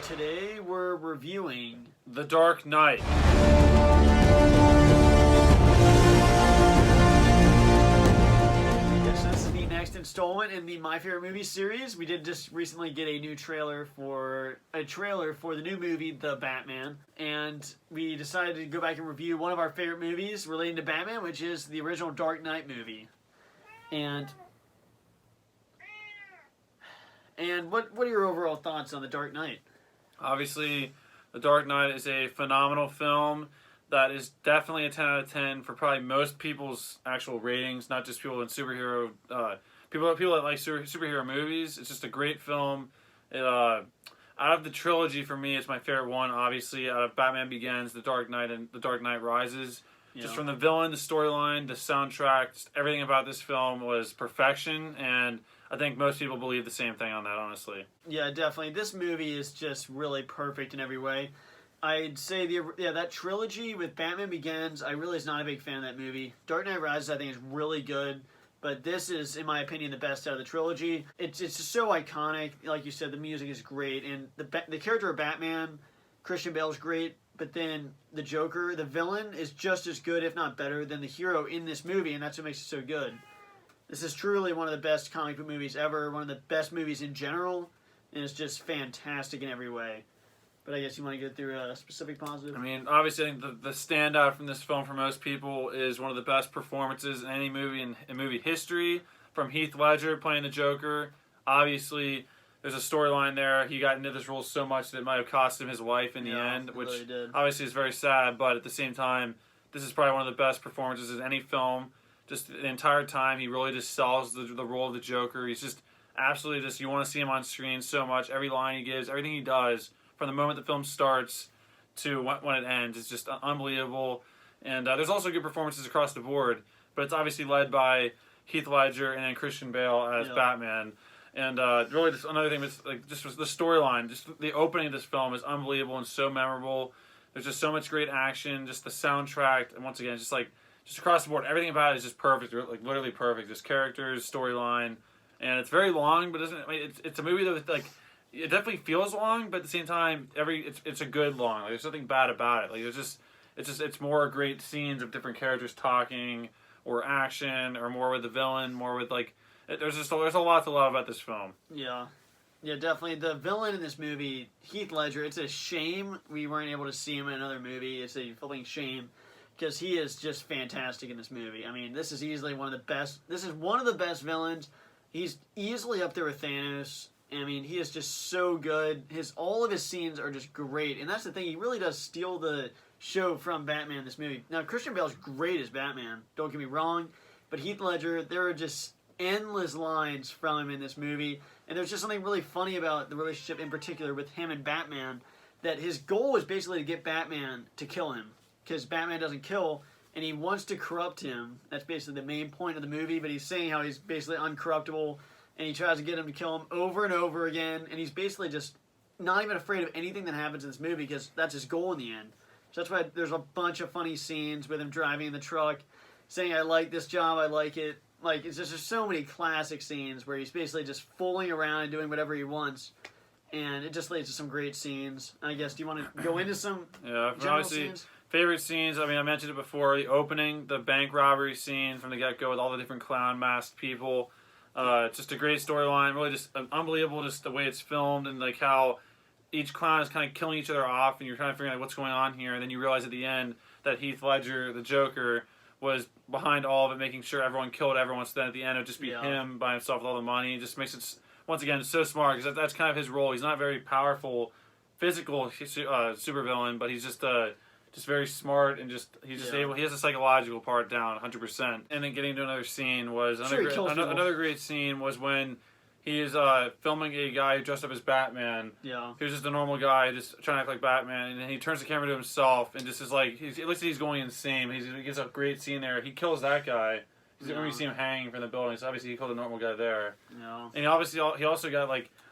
today we're reviewing The Dark Knight. Yes, this is the next installment in the My Favorite Movie series. We did just recently get a trailer for the new movie, The Batman, and we decided to go back and review one of our favorite movies relating to Batman, which is the original Dark Knight movie. And what are your overall thoughts on The Dark Knight? Obviously, The Dark Knight is a phenomenal film that is definitely a 10 out of 10 for probably most people's actual ratings, not just people in superhero people that like superhero movies. It's just a great film. Out of the trilogy, for me, it's my favorite one. Obviously, out of Batman Begins, The Dark Knight, and The Dark Knight Rises. Yeah. Just from the villain, the storyline, the soundtrack, just everything about this film was perfection, and I think most people believe the same thing on that, honestly. Yeah, definitely. This movie is just really perfect in every way. I'd say that trilogy with Batman Begins, I really was not a big fan of that movie. Dark Knight Rises, I think, is really good, but this is, in my opinion, the best out of the trilogy. It's just so iconic. Like you said, the music is great, and the character of Batman, Christian Bale's great, but then the Joker, the villain, is just as good, if not better, than the hero in this movie, and that's what makes it so good. This is truly one of the best comic book movies ever, one of the best movies in general, and it's just fantastic in every way. But I guess you want to go through a specific positive? I mean, obviously, I think the standout from this film for most people is one of the best performances in any movie in movie history, from Heath Ledger playing the Joker. Obviously, there's a storyline there. He got into this role so much that it might have cost him his wife in the end, which really did. Obviously is very sad, but at the same time, this is probably one of the best performances in any film. Just the entire time, he really just sells the role of the Joker. He's just absolutely just, you want to see him on screen so much. Every line he gives, everything he does, from the moment the film starts to when it ends, is just unbelievable. And there's also good performances across the board, but it's obviously led by Heath Ledger and then Christian Bale as Batman. And really, just another thing was just the storyline. Just the opening of this film is unbelievable and so memorable. There's just so much great action. Just the soundtrack, and once again, just across the board, everything about it is just perfect. Like literally perfect. Just characters, storyline, and it's very long, but it's a movie that it definitely feels long, but at the same time, it's a good long. There's nothing bad about it. It's more great scenes of different characters talking, or action, or more with the villain, more with there's a lot to love about this film. Yeah, definitely. The villain in this movie, Heath Ledger, it's a shame we weren't able to see him in another movie. It's a fucking shame, because he is just fantastic in this movie. I mean, this is easily one of the best. This is one of the best villains. He's easily up there with Thanos. I mean, he is just so good. All of his scenes are just great, and that's the thing. He really does steal the show from Batman in this movie. Now, Christian Bale's great as Batman. Don't get me wrong, but Heath Ledger, there are just endless lines from him in this movie, and there's just something really funny about the relationship in particular with him and Batman, that his goal is basically to get Batman to kill him, because Batman doesn't kill, and he wants to corrupt him. That's basically the main point of the movie, but he's saying how he's basically uncorruptible, and he tries to get him to kill him over and over again, and he's basically just not even afraid of anything that happens in this movie, because that's his goal in the end. So that's why there's a bunch of funny scenes with him driving in the truck, saying, I like this job, I like it. It's just, there's so many classic scenes where he's basically just fooling around and doing whatever he wants, and it just leads to some great scenes. I guess, do you want to go into some general scenes? Favorite scenes, I mean, I mentioned it before, the opening, the bank robbery scene from the get-go with all the different clown masked people. Just a great storyline, really just unbelievable, just the way it's filmed, and how each clown is kind of killing each other off, and you're trying to figure out what's going on here, and then you realize at the end that Heath Ledger, the Joker, was behind all of it, making sure everyone killed everyone, so then at the end it would just be him by himself with all the money. It just makes it, once again, so smart, because that's kind of his role. He's not a very powerful, physical supervillain, but he's just very smart, and he's able. He has a psychological part down 100%. And then getting to another scene was another great scene was when he is filming a guy who dressed up as Batman. Yeah, he was just a normal guy, just trying to act like Batman, and then he turns the camera to himself and just is it looks like he's going insane. He gets a great scene there. He kills that guy. When you see him hanging from the building, so obviously he killed a normal guy there. Yeah, and he also got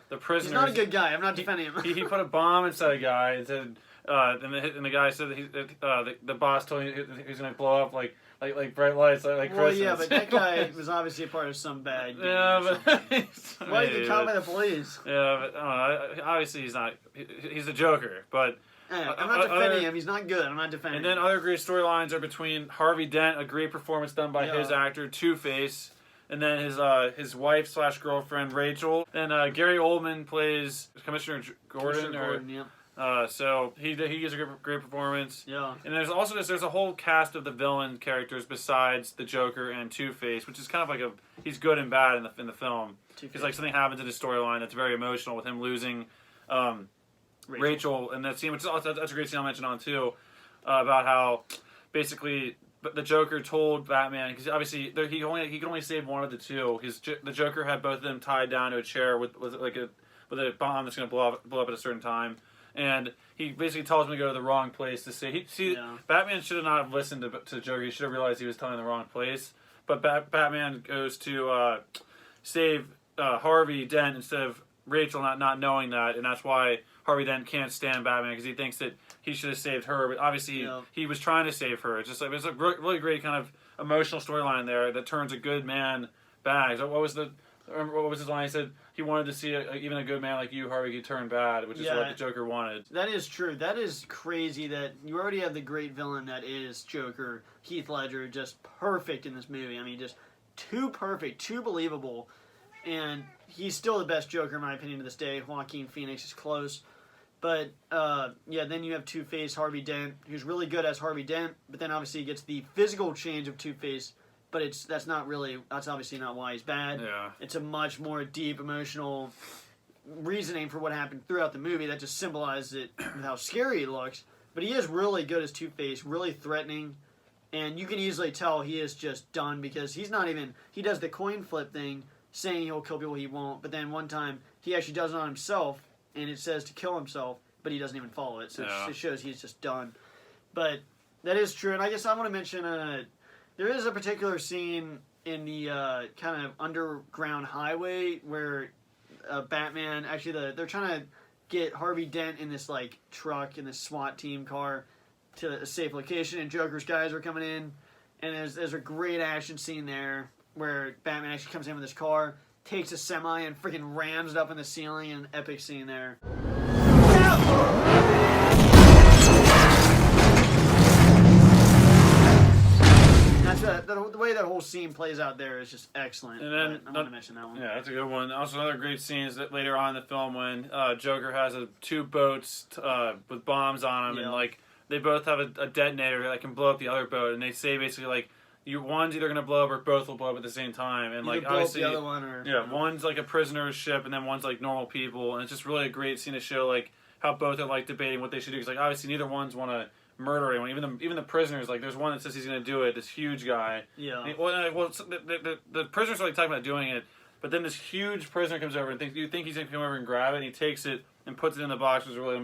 the prisoners. He's not a good guy. I'm not defending him. He put a bomb inside a guy and said. And the guy said that the boss told him he was going to blow up like bright lights, like well, Christmas. yeah, but that guy was obviously a part of some bad gang. Yeah, but why did he get caught by the police? Yeah, but I don't know. Obviously, he's not. He's the Joker, but I'm not defending him. He's not good. I'm not defending him. And then other great storylines are between Harvey Dent, a great performance done by his actor, Two-Face, and then his wife / girlfriend Rachel. And Gary Oldman plays Commissioner Gordon. Yeah. So he gives a great performance. Yeah. And there's also there's a whole cast of the villain characters besides the Joker and Two-Face, which is kind of like he's good and bad in the film. Because like something happens in his storyline that's very emotional with him losing Rachel, and that scene, which is also, that's a great scene I'll mention on too, about how basically the Joker told Batman, because obviously he could only save one of the two. The Joker had both of them tied down to a chair with a bomb that's going to blow up at a certain time, and he basically tells him to go to the wrong place to save. Batman should have not listened to Joker. He should have realized he was telling the wrong place. But Batman goes to save Harvey Dent instead of Rachel, not knowing that, and that's why Harvey Dent can't stand Batman, because he thinks that he should have saved her, but obviously he was trying to save her. It's just like, it's a really great kind of emotional storyline there that turns a good man bad. So what was his line? He said he wanted to see even a good man like you, Harvey, turn bad, which is what the Joker wanted. That is true. That is crazy that you already have the great villain that is Joker, Heath Ledger, just perfect in this movie. I mean, just too perfect, too believable. And he's still the best Joker, in my opinion, to this day. Joaquin Phoenix is close. But, then you have Two-Face, Harvey Dent, who's really good as Harvey Dent, but then obviously he gets the physical change of Two-Face, but that's obviously not why he's bad. Yeah. It's a much more deep, emotional reasoning for what happened throughout the movie that just symbolizes it with how scary he looks. But he is really good as Two-Face, really threatening, and you can easily tell he is just done, because he does the coin flip thing, saying he'll kill people he won't, but then one time he actually does it on himself, and it says to kill himself, but he doesn't even follow it, so it shows he's just done. But that is true, and I guess I want to mention there is a particular scene in the kind of underground highway where Batman, actually they're trying to get Harvey Dent in this like truck, in this SWAT team car, to a safe location, and Joker's guys are coming in, and there's a great action scene there where Batman actually comes in with his car, takes a semi, and freaking rams it up in the ceiling, and an epic scene there. The way that whole scene plays out there is just excellent. And then I want to mention that one. Yeah, that's a good one. Also, another great scene is that later on in the film when Joker has two boats with bombs on them, and like they both have a detonator that can blow up the other boat, and they say basically like, one's either gonna blow up or both will blow up at the same time, and like obviously the other one or one's like a prisoner's ship, and then one's like normal people, and it's just really a great scene to show like how both are like debating what they should do, because like obviously neither one's want to murder anyone. Even the prisoners, like there's one that says he's gonna do it. This huge guy. Yeah. The prisoners are like talking about doing it, but then this huge prisoner comes over and you think he's gonna come over and grab it, and he takes it and puts it in the box. It was really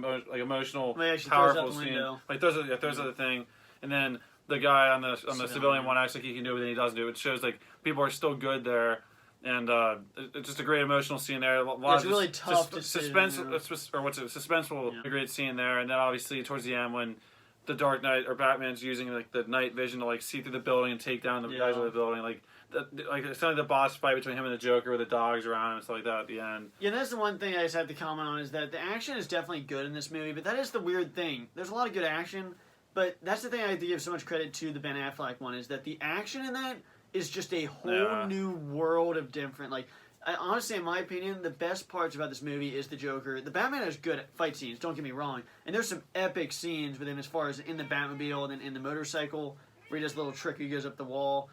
emotional, powerful scene. Like throws out the thing, and then the guy on the civilian one acts like he can do it, and he doesn't do it. It shows like people are still good there, and it's just a great emotional scene there. It's really tough suspenseful, a great scene there, and then obviously towards the end when the Dark Knight or Batman's using like the night vision to like see through the building and take down the guys in the building, like it's kind of the boss fight between him and the Joker with the dogs around him and stuff like that at the end. Yeah, that's the one thing I just have to comment on, is that the action is definitely good in this movie, but that is the weird thing. There's a lot of good action. But that's the thing I have to give so much credit to the Ben Affleck one, is that the action in that is just a whole new world of different. Like, honestly, in my opinion, the best parts about this movie is the Joker. The Batman has good fight scenes, don't get me wrong. And there's some epic scenes with him as far as in the Batmobile and then in the motorcycle, where he does a little trick, he goes up the wall.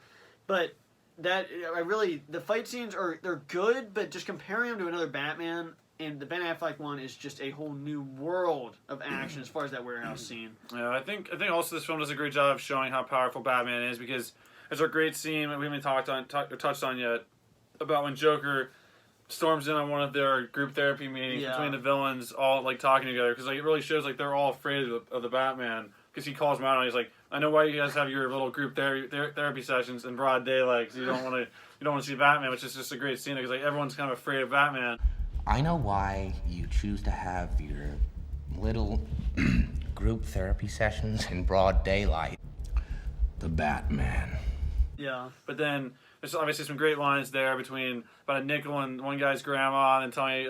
But the fight scenes they're good, but just comparing them to another Batman, and the Ben Affleck one is just a whole new world of action as far as that warehouse scene. Yeah, I think also this film does a great job of showing how powerful Batman is, because there's a great scene we haven't touched on yet about when Joker storms in on one of their group therapy meetings between the villains, all like talking together, because like it really shows like they're all afraid of the Batman, because he calls them out and he's like, I know why you guys have your little group therapy sessions in broad daylight, because you don't want to see Batman, which is just a great scene, because like everyone's kind of afraid of Batman. I know why you choose to have your little group therapy sessions in broad daylight. the Batman. Yeah. But then there's obviously some great lines there between about a nickel and one guy's grandma, and telling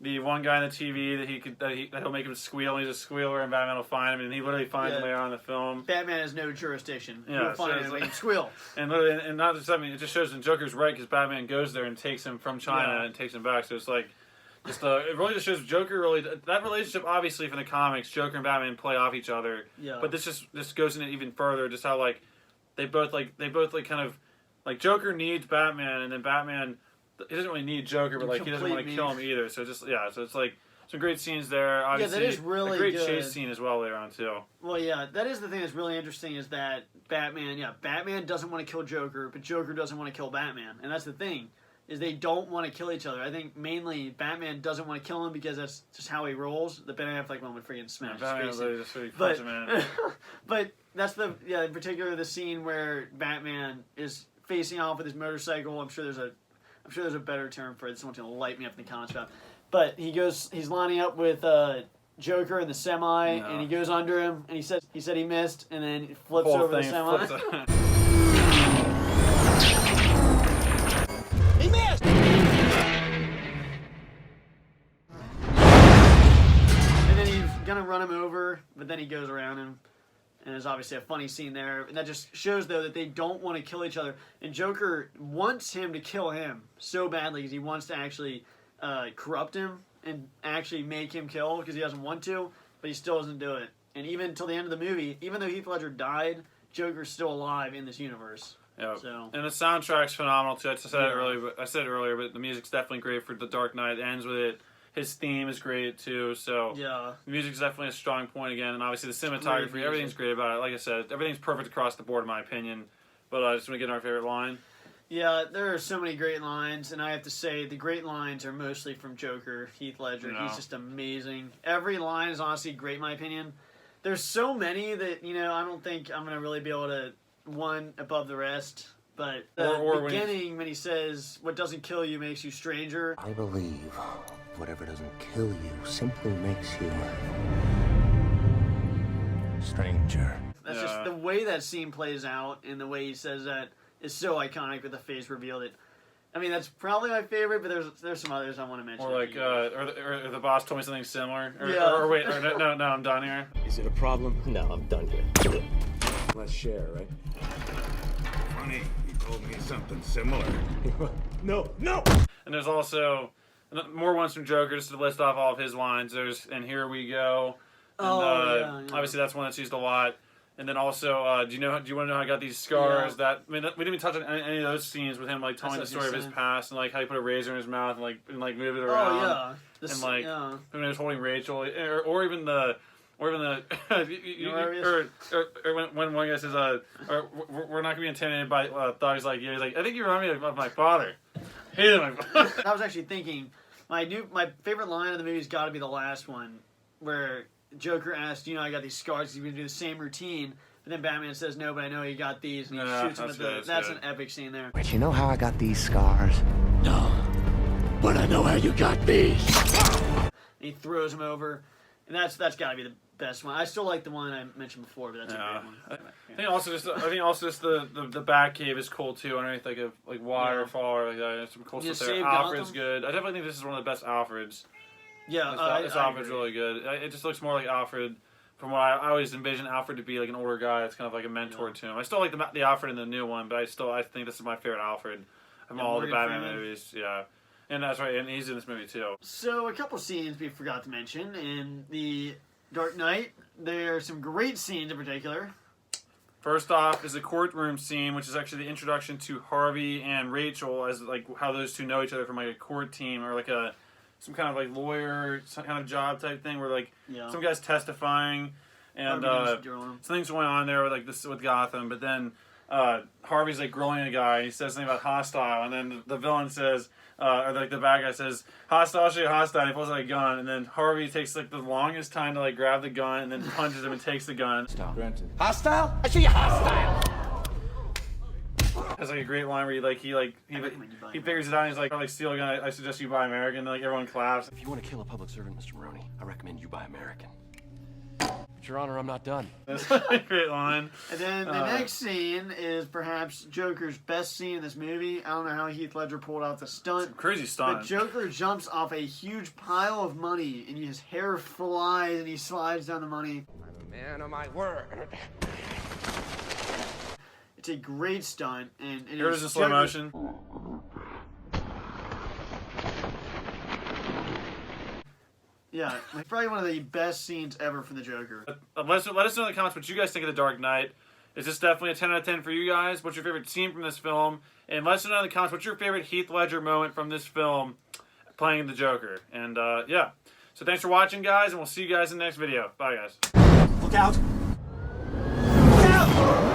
the one guy on the TV that he'll make him squeal, and he's a squealer, and Batman will find him, and he literally finds him later on in the film. Batman has no jurisdiction. Yeah, He'll find him and make him squeal. And literally, and not just, I mean, it just shows, and Joker's right, because Batman goes there and takes him from China and takes him back. So it's like, it really just shows Joker really, that relationship, obviously from the comics, Joker and Batman play off each other. Yeah. But this goes into it even further, just how like they both kind of like Joker needs Batman, and then Batman, he doesn't really need Joker, but like he doesn't want to kill him either. So just so it's like some great scenes there. Obviously, that is really a great good chase scene as well later on too. Well, yeah, that is the thing that's really interesting is that Batman doesn't want to kill Joker, but Joker doesn't want to kill Batman, and that's the thing. Is they don't want to kill each other. I think mainly Batman doesn't want to kill him because that's just how he rolls. The Ben Affleck one would freaking smash his face. But that's in particular the scene where Batman is facing off with his motorcycle. I'm sure there's a better term for it. Someone's gonna light me up in the comments about. But he's lining up with Joker in the semi, and he goes under him, and he said he missed, and then he flips over the semi. He missed! And then he's gonna run him over, but then he goes around him. And there's obviously a funny scene there. And that just shows, though, that they don't want to kill each other. And Joker wants him to kill him so badly because he wants to actually corrupt him and actually make him kill because he doesn't want to, but he still doesn't do it. And even until the end of the movie, even though Heath Ledger died, Joker's still alive in this universe. Yeah. So. And the soundtrack's phenomenal, too. I said it earlier, but the music's definitely great for The Dark Knight. It ends with it. His theme is great, too, so the music's definitely a strong point again, and obviously the cinematography, everything's great about it. Like I said, everything's perfect across the board, in my opinion, but I just want to get our favorite line. Yeah, there are so many great lines, and I have to say, the great lines are mostly from Joker, Heath Ledger. Yeah. He's just amazing. Every line is honestly great, in my opinion. There's so many that, I don't think I'm going to really be able to one above the rest. But the beginning, when he says, what doesn't kill you makes you stranger. I believe whatever doesn't kill you simply makes you stranger. That's just the way that scene plays out, and the way he says that is so iconic with the face reveal that, I mean, that's probably my favorite, but there's some others I want to mention. Or like, or the boss told me something similar. Or wait, no, I'm done here. Is it a problem? No, I'm done here. Let's share, right? Funny, you told me something similar. No! And there's also more ones from Joker, just to list off all of his lines. There's "And Here We Go." And, obviously, that's one that's used a lot. And then also, do you want to know how I got these scars? Yeah. We didn't even touch on any of those scenes with him like telling the story of his past and like how he put a razor in his mouth and like move it around. Oh yeah. And like when he was holding Rachel, or even the. Or even the, or when one guy says, we're not gonna be intimidated by thugs like you. He's like, I think you remind me of my father. Hated my father. I was actually thinking, my favorite line of the movie's got to be the last one, where Joker asked, I got these scars. He's gonna do the same routine, but then Batman says, no, but I know you got these, and he shoots him at the. That's an epic scene there. But you know how I got these scars? No, but I know how you got these. And he throws him over, and that's got to be the best one. I still like the one I mentioned before, but that's a great one. I think also just the Batcave is cool too. Underneath like a waterfall or like that. Some cool stuff there. Alfred's good. I definitely think this is one of the best Alfreds. Yeah, this Alfred's really good. It just looks more like Alfred. From what I always envision Alfred to be like an older guy. It's kind of like a mentor to him. I still like the Alfred in the new one, but I think this is my favorite Alfred from all the Batman movies. Yeah. And that's right, and he's in this movie too. So a couple scenes we forgot to mention in the Dark Knight. There are some great scenes in particular. First off is the courtroom scene, which is actually the introduction to Harvey and Rachel as like how those two know each other from like a court team or like some kind of like lawyer, some kind of job type thing where like some guy's testifying and something's going on there with like this with Gotham, but then Harvey's like grilling a guy. He says something about hostile, and then the villain says, or like the bad guy says, "Hostile, I'll show you hostile." And he pulls out a gun, and then Harvey takes like the longest time to like grab the gun, and then punches him and takes the gun. Granted. Hostile? I see you hostile! Has like a great line where he figures it out. And he's like, steal a gun. I suggest you buy American. And, like everyone claps. If you want to kill a public servant, Mr. Maroney, I recommend you buy American. But Your Honor, I'm not done. That's a great line. And then the next scene is perhaps Joker's best scene in this movie. I don't know how Heath Ledger pulled out the stunt. Crazy stunt. But Joker jumps off a huge pile of money, and his hair flies, and he slides down the money. I'm a man of my word. It's a great stunt, and Here it is in slow motion. Yeah, like probably one of the best scenes ever from the Joker. Let us know in the comments what you guys think of The Dark Knight. Is this definitely a 10 out of 10 for you guys? What's your favorite scene from this film? And let us know in the comments what's your favorite Heath Ledger moment from this film playing the Joker. And yeah, so thanks for watching, guys, and we'll see you guys in the next video. Bye, guys. Look out! Look out!